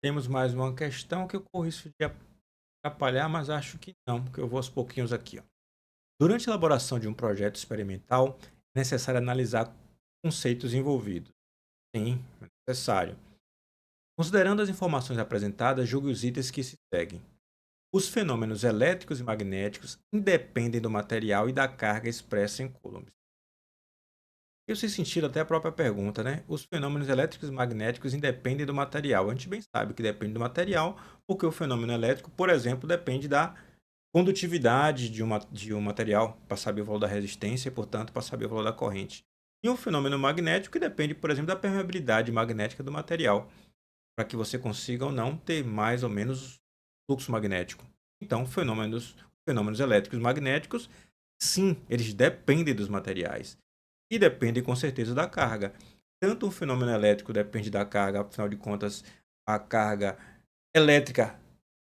Temos mais uma questão que eu corro risco de atrapalhar, mas acho que não, porque eu vou aos pouquinhos aqui, ó. Durante a elaboração de um projeto experimental, é necessário analisar conceitos envolvidos. Sim, é necessário. Considerando as informações apresentadas, julgue os itens que se seguem. Os fenômenos elétricos e magnéticos independem do material e da carga expressa em coulombs. Eu sei sentido até a própria pergunta, né? Os fenômenos elétricos e magnéticos independem do material. A gente bem sabe que depende do material, porque o fenômeno elétrico, por exemplo, depende da condutividade de um material, para saber o valor da resistência e, portanto, para saber o valor da corrente. E um fenômeno magnético que depende, por exemplo, da permeabilidade magnética do material, para que você consiga ou não ter mais ou menos fluxo magnético. Então, fenômenos elétricos e magnéticos, sim, eles dependem dos materiais e dependem com certeza da carga. Tanto um fenômeno elétrico depende da carga, afinal de contas, a carga elétrica,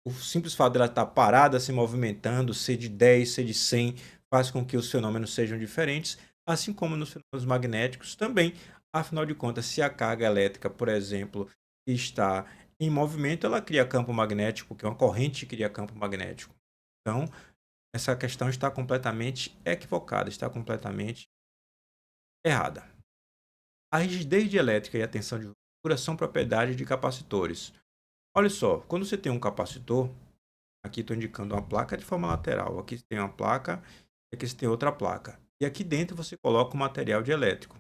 o simples fato dela estar parada, se movimentando, ser de 10, ser de 100, faz com que os fenômenos sejam diferentes, assim como nos fenômenos magnéticos também. Afinal de contas, se a carga elétrica, por exemplo, está em movimento, ela cria campo magnético, porque uma corrente cria campo magnético. Então, essa questão está completamente equivocada, está completamente errada. A rigidez dielétrica e a tensão de ruptura são propriedades de capacitores. Olha só, quando você tem um capacitor, aqui estou indicando uma placa de forma lateral, aqui tem uma placa, aqui você tem outra placa. E aqui dentro você coloca o material dielétrico.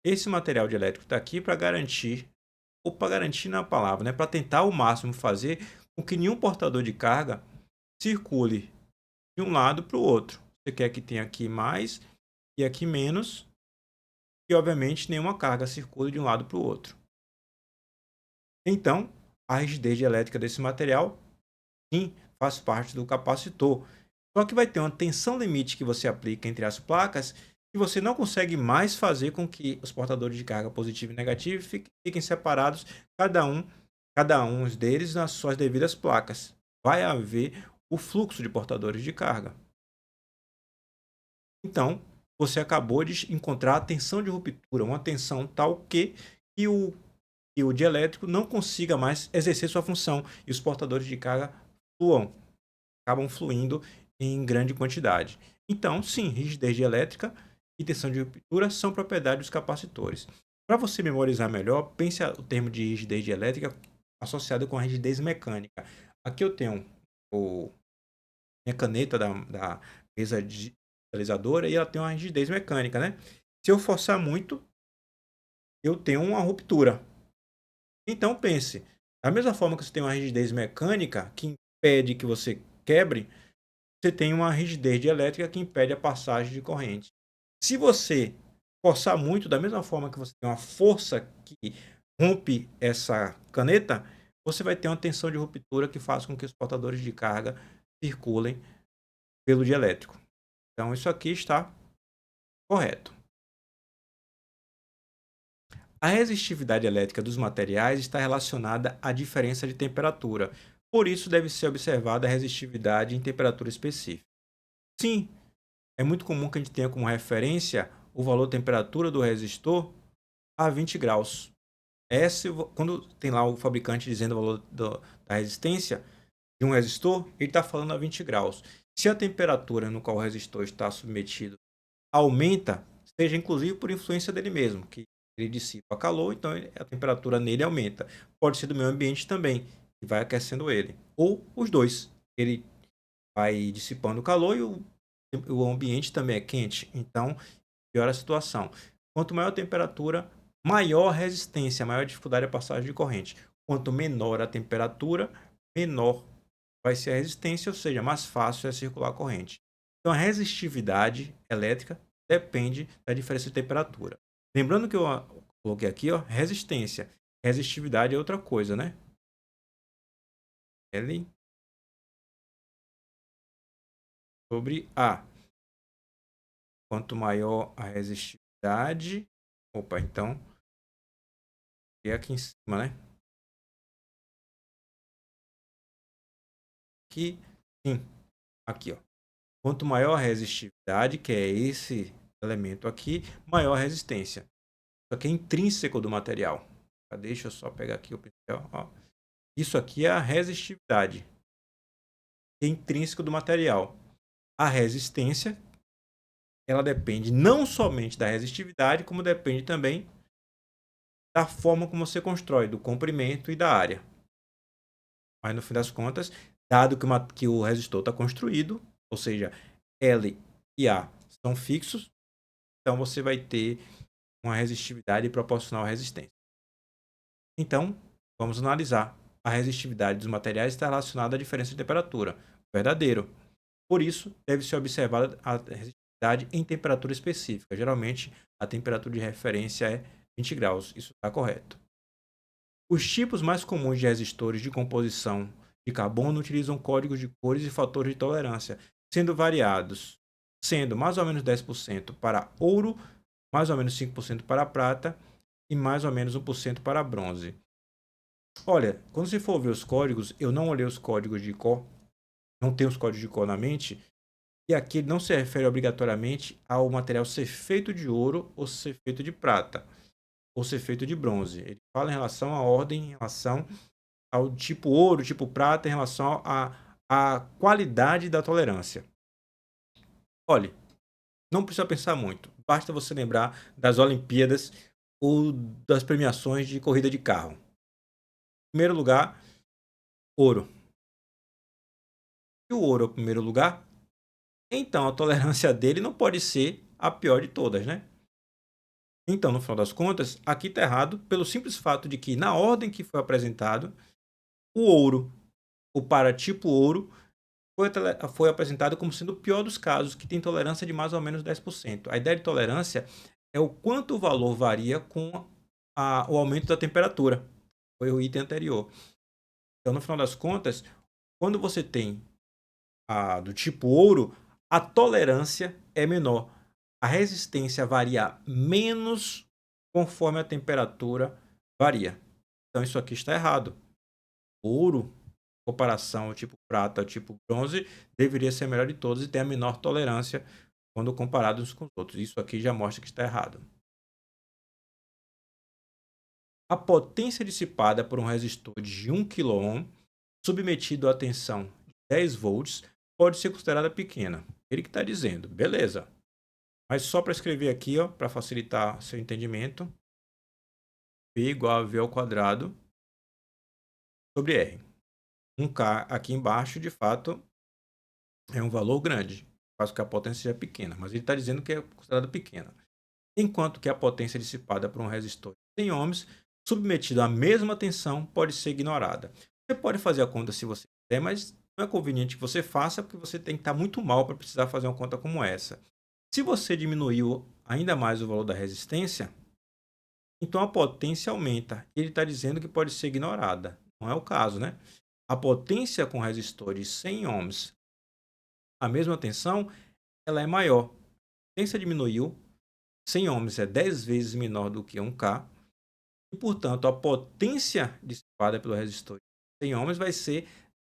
Esse material dielétrico está aqui para garantir, ou para garantir na palavra, né, para tentar ao máximo fazer com que nenhum portador de carga circule de um lado para o outro. Você quer que tenha aqui mais e aqui menos, e obviamente nenhuma carga circule de um lado para o outro. Então, a rigidez elétrica desse material, sim, faz parte do capacitor. Só que vai ter uma tensão limite que você aplica entre as placas e você não consegue mais fazer com que os portadores de carga positiva e negativa fiquem separados, cada um, cada um deles nas suas devidas placas. Vai haver o fluxo de portadores de carga. Então, você acabou de encontrar a tensão de ruptura, uma tensão tal que o dielétrico não consiga mais exercer sua função e os portadores de carga fluam, acabam fluindo em grande quantidade. Então, sim, rigidez dielétrica e tensão de ruptura são propriedades dos capacitores. Para você memorizar melhor, pense o termo de rigidez dielétrica associado com a rigidez mecânica. Aqui eu tenho o, minha caneta da mesa digitalizadora e ela tem uma rigidez mecânica, né? Se eu forçar muito, eu tenho uma ruptura. Então pense, da mesma forma que você tem uma rigidez mecânica que impede que você quebre, você tem uma rigidez dielétrica que impede a passagem de corrente. Se você forçar muito, da mesma forma que você tem uma força que rompe essa caneta, você vai ter uma tensão de ruptura que faz com que os portadores de carga circulem pelo dielétrico. Então isso aqui está correto. A resistividade elétrica dos materiais está relacionada à diferença de temperatura. Por isso deve ser observada a resistividade em temperatura específica. Sim, é muito comum que a gente tenha como referência o valor de temperatura do resistor a 20 graus. Quando tem lá o fabricante dizendo o valor da resistência de um resistor, ele está falando a 20 graus. Se a temperatura no qual o resistor está submetido aumenta, seja inclusive por influência dele mesmo, que ele dissipa calor, então a temperatura nele aumenta. Pode ser do meio ambiente também, que vai aquecendo ele. Ou os dois. Ele vai dissipando o calor e o ambiente também é quente. Então, piora a situação. Quanto maior a temperatura, maior a resistência, maior a dificuldade de passagem de corrente. Quanto menor a temperatura, menor vai ser a resistência, ou seja, mais fácil é circular a corrente. Então, a resistividade elétrica depende da diferença de temperatura. Lembrando que eu coloquei aqui, ó, resistência. Resistividade é outra coisa, né? L sobre A. Quanto maior a resistividade. Opa, então. É aqui em cima, né? Aqui, sim. Aqui, ó. Quanto maior a resistividade, que é esse elemento aqui, maior a resistência. Isso aqui é intrínseco do material. Deixa eu só pegar aqui o pincel. Ó. Isso aqui é a resistividade. É intrínseco do material. A resistência, ela depende não somente da resistividade, como depende também da forma como você constrói, do comprimento e da área. Mas no fim das contas, dado que o resistor está construído, ou seja, L e A são fixos, então você vai ter uma resistividade proporcional à resistência. Então, vamos analisar. A resistividade dos materiais está relacionada à diferença de temperatura. Verdadeiro. Por isso, deve-se observar a resistividade em temperatura específica. Geralmente, a temperatura de referência é 20 graus. Isso está correto. Os tipos mais comuns de resistores de composição de carbono utilizam códigos de cores e fatores de tolerância, sendo mais ou menos 10% para ouro, mais ou menos 5% para prata e mais ou menos 1% para bronze. Olha, quando você for ver os códigos, eu não olhei os códigos de cor, não tenho os códigos de cor na mente, e aqui ele não se refere obrigatoriamente ao material ser feito de ouro ou ser feito de prata, ou ser feito de bronze. Ele fala em relação à ordem, em relação ao tipo ouro, tipo prata, em relação à qualidade da tolerância. Olhe, não precisa pensar muito. Basta você lembrar das Olimpíadas ou das premiações de corrida de carro. Em primeiro lugar, ouro. E o ouro é o primeiro lugar, então a tolerância dele não pode ser a pior de todas, né? Então, no final das contas, aqui está errado pelo simples fato de que, na ordem que foi apresentado, o ouro, o paratipo ouro, foi apresentado como sendo o pior dos casos, que tem tolerância de mais ou menos 10%. A ideia de tolerância é o quanto o valor varia com o aumento da temperatura. Foi o item anterior. Então, no final das contas, quando você tem do tipo ouro, a tolerância é menor. A resistência varia menos conforme a temperatura varia. Então, isso aqui está errado. Ouro, em comparação ao tipo prata, ao tipo bronze, deveria ser a melhor de todos e ter a menor tolerância quando comparado uns com os outros. Isso aqui já mostra que está errado. A potência dissipada por um resistor de 1 kΩ submetido a tensão de 10 volts pode ser considerada pequena. Ele que está dizendo, beleza. Mas só para escrever aqui, para facilitar seu entendimento, P igual a V ao quadrado sobre R. 1K aqui embaixo, de fato, é um valor grande, faz com que a potência seja pequena, mas ele está dizendo que é considerada pequena. Enquanto que a potência dissipada por um resistor de 100 ohms, submetido à mesma tensão, pode ser ignorada. Você pode fazer a conta se você quiser, mas não é conveniente que você faça, porque você tem que estar muito mal para precisar fazer uma conta como essa. Se você diminuiu ainda mais o valor da resistência, então a potência aumenta. Ele está dizendo que pode ser ignorada. Não é o caso, né? A potência com resistor de 100 ohms, a mesma tensão, ela é maior. A potência diminuiu, 100 ohms é 10 vezes menor do que 1K, e, portanto, a potência dissipada pelo resistor de 100 ohms vai ser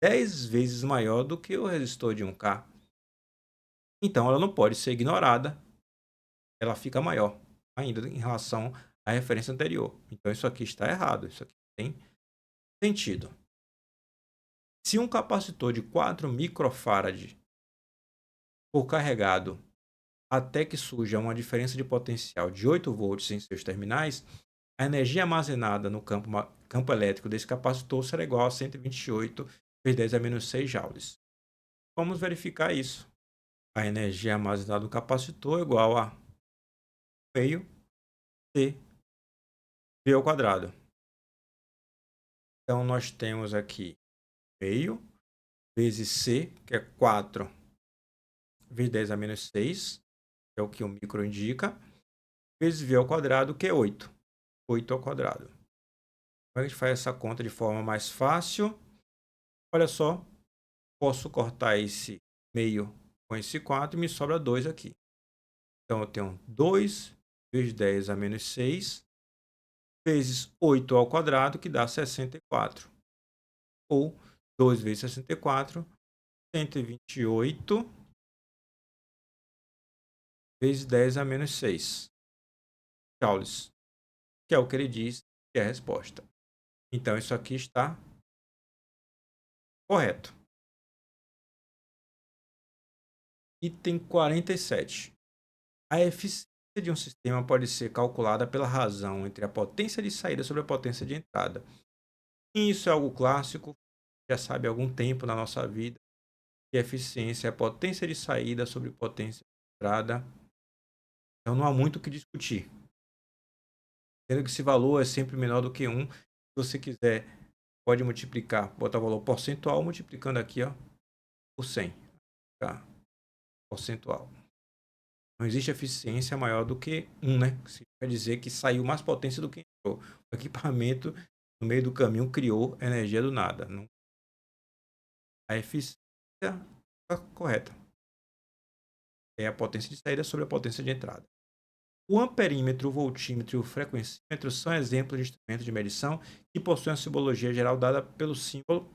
10 vezes maior do que o resistor de 1K. Então, ela não pode ser ignorada, ela fica maior ainda em relação à referência anterior. Então, isso aqui está errado, isso aqui tem sentido. Se um capacitor de 4 microfarad for carregado até que surja uma diferença de potencial de 8 volts em seus terminais, a energia armazenada no campo elétrico desse capacitor será igual a 128 vezes 10 a menos 6 joules. Vamos verificar isso. A energia armazenada no capacitor é igual a meio C V ao quadrado. Então, nós temos aqui meio vezes C, que é 4 vezes 10 a menos 6, que é o que o micro indica, vezes V ao quadrado, que é 8. 8 ao quadrado. Como a gente faz essa conta de forma mais fácil? Olha só, posso cortar esse meio com esse 4 e me sobra 2 aqui. Então, eu tenho 2 vezes 10 a menos 6 vezes 8 ao quadrado, que dá 64. Ou 2 vezes 64, 128 vezes 10 a menos 6 joules. que é o que ele diz que é a resposta. Então, isso aqui está correto. Item 47. A eficiência de um sistema pode ser calculada pela razão entre a potência de saída sobre a potência de entrada. E isso é algo clássico, já sabe há algum tempo na nossa vida, que a eficiência é a potência de saída sobre potência de entrada. Então não há muito o que discutir. Sendo que esse valor é sempre menor do que 1. Se você quiser, pode multiplicar, botar o valor percentual, multiplicando aqui ó, por 100. Tá? Percentual. Não existe eficiência maior do que 1, né? Isso quer dizer que saiu mais potência do que entrou. O equipamento, no meio do caminho, criou energia do nada. A eficiência está correta. É a potência de saída sobre a potência de entrada. O amperímetro, o voltímetro e o frequencímetro são exemplos de instrumentos de medição que possuem a simbologia geral dada pelo símbolo.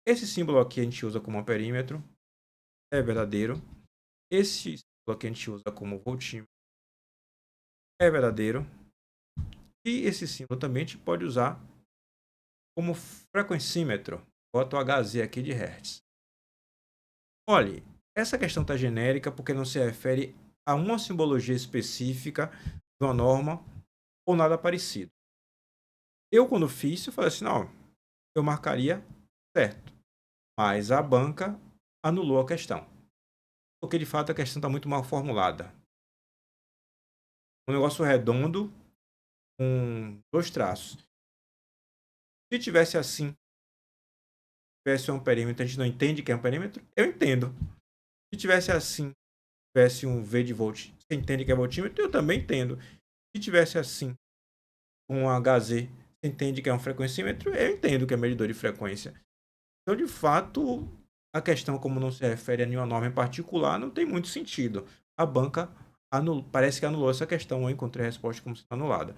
Esse símbolo aqui a gente usa como amperímetro, é verdadeiro. Esse símbolo aqui a gente usa como voltímetro, é verdadeiro. E esse símbolo também a gente pode usar como frequencímetro. Bota o Hz aqui de Hertz. Olhe, essa questão está genérica porque não se refere a uma simbologia específica de uma norma ou nada parecido. Eu, quando fiz, eu falei assim, não, eu marcaria certo. Mas a banca anulou a questão. Porque, de fato, a questão está muito mal formulada. Um negócio redondo com 2 traços. Se tivesse assim, tivesse um perímetro, a gente não entende que é um perímetro? Eu entendo. Se tivesse assim, tivesse um V de volt, você entende que é voltímetro? Eu também entendo. Se tivesse assim, um HZ, você entende que é um frequencímetro? Eu entendo que é medidor de frequência. Então, de fato, a questão, como não se refere a nenhuma norma em particular, não tem muito sentido. A banca parece que anulou essa questão, eu encontrei a resposta como sendo anulada.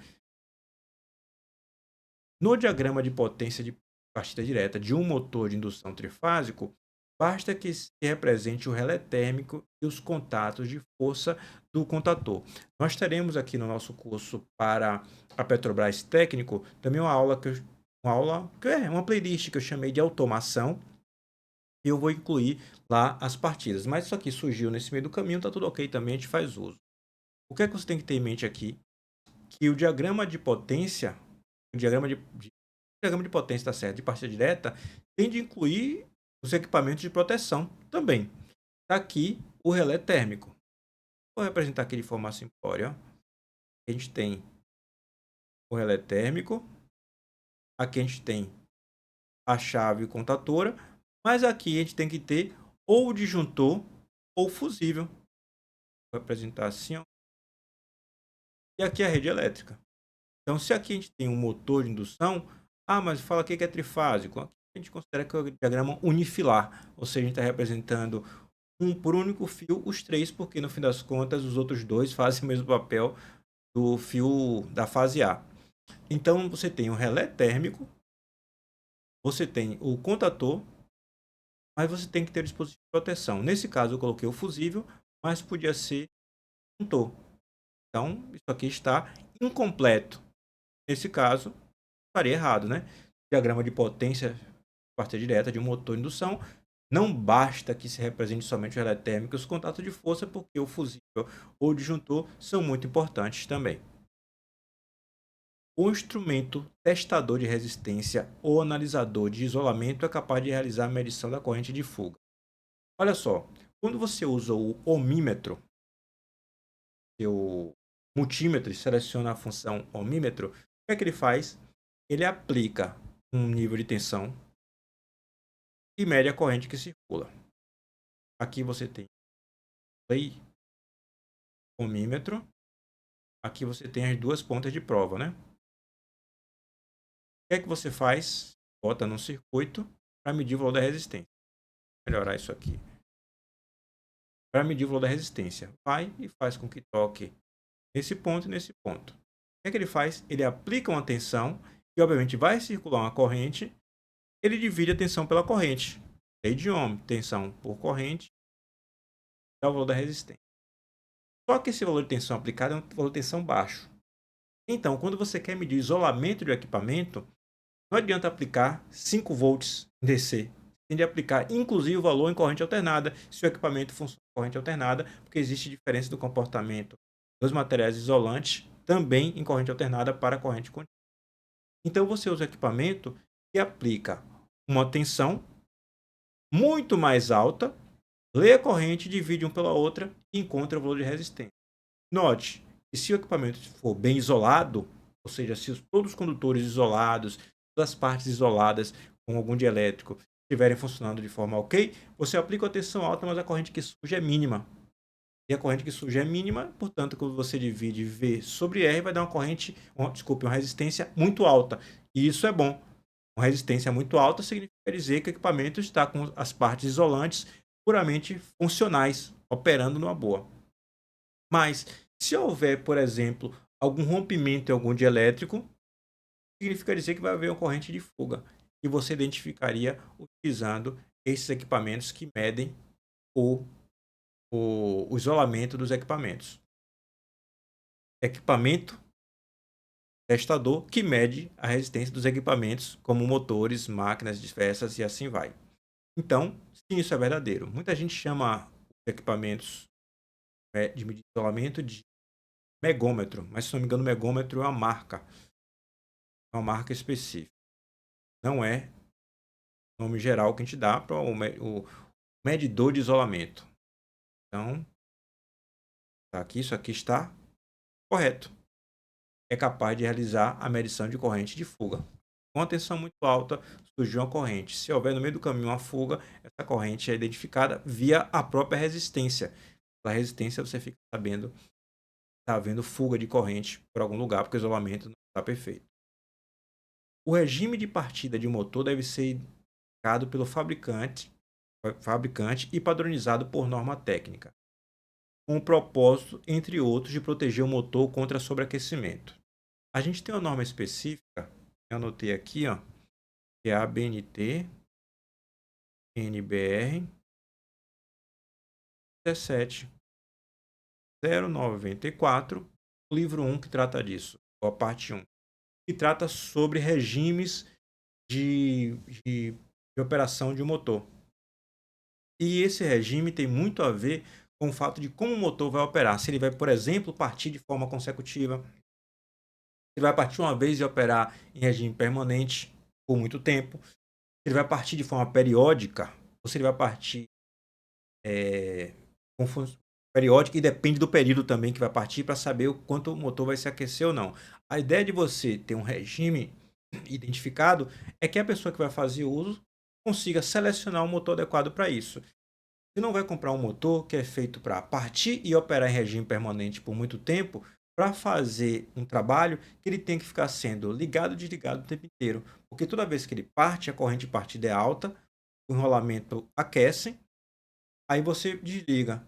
No diagrama de potência de partida direta de um motor de indução trifásico, basta que se represente o relé térmico e os contatos de força do contator. Nós teremos aqui no nosso curso para a Petrobras Técnico também uma playlist que eu chamei de automação, e eu vou incluir lá as partidas. Mas isso aqui surgiu nesse meio do caminho, tá tudo ok também, a gente faz uso. O que é que você tem que ter em mente aqui? Que o diagrama de potência, o diagrama de potência, tá certo, de partida direta, tem de incluir os equipamentos de proteção também. Tá aqui o relé térmico. Vou representar aqui de forma simplória. A gente tem o relé térmico. Aqui a gente tem a chave contatora. Mas aqui a gente tem que ter ou o disjuntor ou fusível. Vou representar assim, ó. E aqui a rede elétrica. Então, se aqui a gente tem um motor de indução, mas fala aqui que é trifásico. Aqui a gente considera que é o diagrama unifilar, ou seja, a gente está representando por único fio os 3, porque no fim das contas os outros 2 fazem o mesmo papel do fio da fase A. Então, você tem o relé térmico, você tem o contator, mas você tem que ter o dispositivo de proteção. Nesse caso, eu coloquei o fusível, mas podia ser um disjuntor. Então, isso aqui está incompleto. Nesse caso, estaria errado, né? Diagrama de potência, partida direta de um motor de indução. Não basta que se represente somente o relé térmico e os contatos de força, porque o fusível ou o disjuntor são muito importantes também. O instrumento testador de resistência ou analisador de isolamento é capaz de realizar a medição da corrente de fuga. Olha só, quando você usa o ohmímetro, seu multímetro, seleciona a função ohmímetro, o que é que ele faz? Ele aplica um nível de tensão e mede a corrente que circula. Aqui você tem play, ohmímetro. Aqui você tem as duas pontas de prova, né? O que é que você faz? Bota num circuito para medir o valor da resistência. Vou melhorar isso aqui. Para medir o valor da resistência. Vai e faz com que toque nesse ponto e nesse ponto. O que é que ele faz? Ele aplica uma tensão e, obviamente, vai circular uma corrente. Ele divide a tensão pela corrente. Lei de Ohm, tensão por corrente, dá o valor da resistência. Só que esse valor de tensão aplicado é um valor de tensão baixo. Então, quando você quer medir o isolamento do equipamento, não adianta aplicar 5 volts em DC. Tem de aplicar, inclusive, o valor em corrente alternada, se o equipamento funciona em corrente alternada, porque existe diferença do comportamento dos materiais isolantes também em corrente alternada para corrente contínua. Então, você usa o equipamento que aplica uma tensão muito mais alta, lê a corrente, divide uma pela outra e encontra o valor de resistência. Note que se o equipamento for bem isolado, ou seja, se todos os condutores isolados, todas as partes isoladas com algum dielétrico estiverem funcionando de forma ok, você aplica a tensão alta, mas a corrente que surge é mínima. E a corrente que surge é mínima, portanto, quando você divide V sobre R, vai dar uma corrente, uma resistência muito alta. E isso é bom. Uma resistência muito alta significa dizer que o equipamento está com as partes isolantes puramente funcionais, operando numa boa. Mas, se houver, por exemplo, algum rompimento em algum dielétrico, significa dizer que vai haver uma corrente de fuga. E você identificaria utilizando esses equipamentos que medem o, o isolamento dos equipamentos. Equipamento testador que mede a resistência dos equipamentos, como motores, máquinas diversas e assim vai. Então, sim, isso é verdadeiro. Muita gente chama os equipamentos de medir isolamento de megômetro, mas se não me engano, megômetro é uma marca específica. Não é o nome geral que a gente dá para o medidor de isolamento. Então, tá aqui, isso aqui está correto. É capaz de realizar a medição de corrente de fuga. Com a tensão muito alta, surgiu uma corrente. Se houver no meio do caminho uma fuga, essa corrente é identificada via a própria resistência. Pela resistência, você fica sabendo que está havendo fuga de corrente por algum lugar, porque o isolamento não está perfeito. O regime de partida de motor deve ser indicado pelo fabricante e padronizado por norma técnica, com o propósito, entre outros, de proteger o motor contra sobreaquecimento. A gente tem uma norma específica, eu anotei aqui, ó, que é a ABNT NBR 17094, livro 1 que trata disso, a parte 1, que trata sobre regimes de operação de um motor. E esse regime tem muito a ver com o fato de como o motor vai operar. Se ele vai, por exemplo, partir de forma consecutiva, se ele vai partir uma vez e operar em regime permanente por muito tempo, se ele vai partir de forma periódica, ou se ele vai partir com periódica, e depende do período também que vai partir para saber o quanto o motor vai se aquecer ou não. A ideia de você ter um regime identificado é que a pessoa que vai fazer uso consiga selecionar um motor adequado para isso. Você não vai comprar um motor que é feito para partir e operar em regime permanente por muito tempo para fazer um trabalho que ele tem que ficar sendo ligado e desligado o tempo inteiro. Porque toda vez que ele parte, a corrente de partida é alta, o enrolamento aquece, aí você desliga.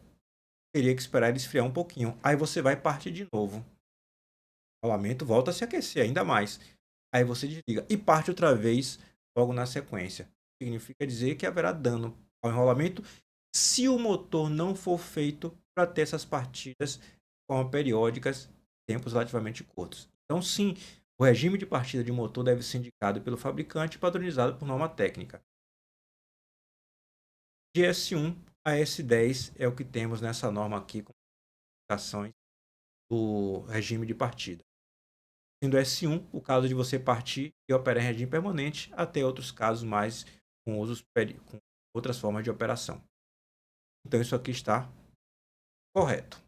Teria que esperar ele esfriar um pouquinho. Aí você vai partir de novo. O enrolamento volta a se aquecer ainda mais. Aí você desliga e parte outra vez logo na sequência. Significa dizer que haverá dano ao enrolamento se o motor não for feito para ter essas partidas de forma periódicas, tempos relativamente curtos. Então, sim, o regime de partida de motor deve ser indicado pelo fabricante e padronizado por norma técnica. De S1 a S10 é o que temos nessa norma aqui com indicações do regime de partida. Sendo S1 o caso de você partir e operar em regime permanente, até outros casos mais com outras formas de operação. Então isso aqui está correto.